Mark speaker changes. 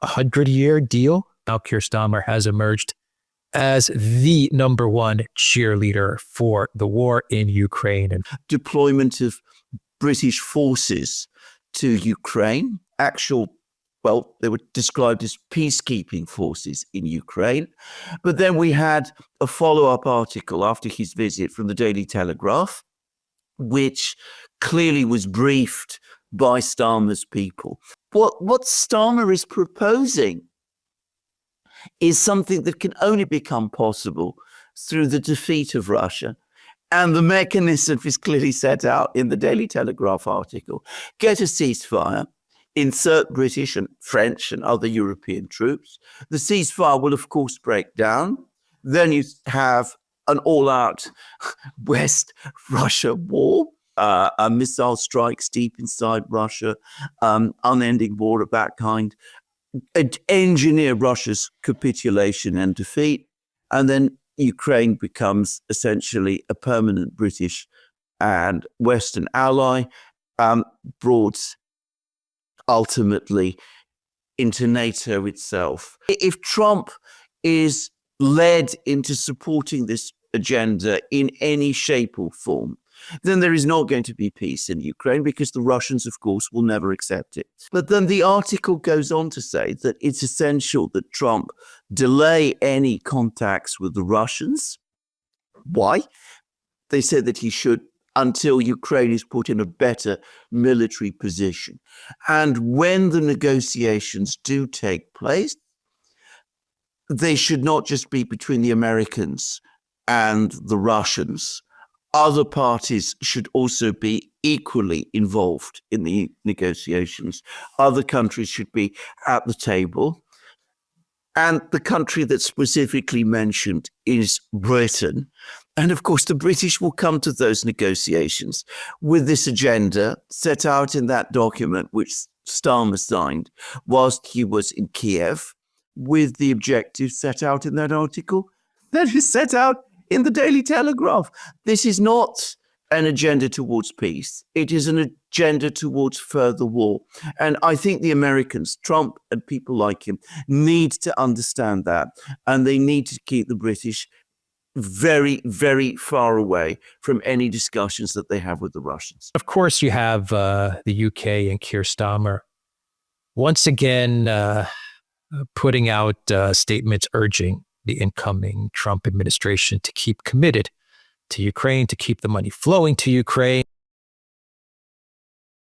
Speaker 1: 100-year deal. Now Keir Starmer has emerged as the number one cheerleader for the war in Ukraine. And
Speaker 2: deployment of British forces to Ukraine, they were described as peacekeeping forces in Ukraine. But then we had a follow-up article after his visit from the Daily Telegraph, which clearly was briefed by Starmer's people. What Starmer is proposing is something that can only become possible through the defeat of Russia. And the mechanism is clearly set out in the Daily Telegraph article. Get a ceasefire, insert British and French and other European troops. The ceasefire will, of course, break down. Then you have an all-out West Russia war, missile strikes deep inside Russia, unending war of that kind, engineer Russia's capitulation and defeat, and then Ukraine becomes essentially a permanent British and Western ally, brought ultimately into NATO itself. If Trump is led into supporting this agenda in any shape or form, then there is not going to be peace in Ukraine because the Russians, of course, will never accept it. But then the article goes on to say that it's essential that Trump delay any contacts with the Russians. Why? They said that he should until Ukraine is put in a better military position. And when the negotiations do take place, they should not just be between the Americans and the Russians. Other parties should also be equally involved in the negotiations. Other countries should be at the table. And the country that's specifically mentioned is Britain. And of course, the British will come to those negotiations with this agenda set out in that document, which Starmer signed whilst he was in Kiev, with the objectives set out in that article that is set out in the Daily Telegraph. This is not an agenda towards peace. It is an agenda towards further war. And I think the Americans, Trump and people like him, need to understand that. And they need to keep the British very, very far away from any discussions that they have with the Russians.
Speaker 1: Of course, you have the UK and Keir Starmer once again putting out statements urging the incoming Trump administration to keep committed to Ukraine, to keep the money flowing to Ukraine.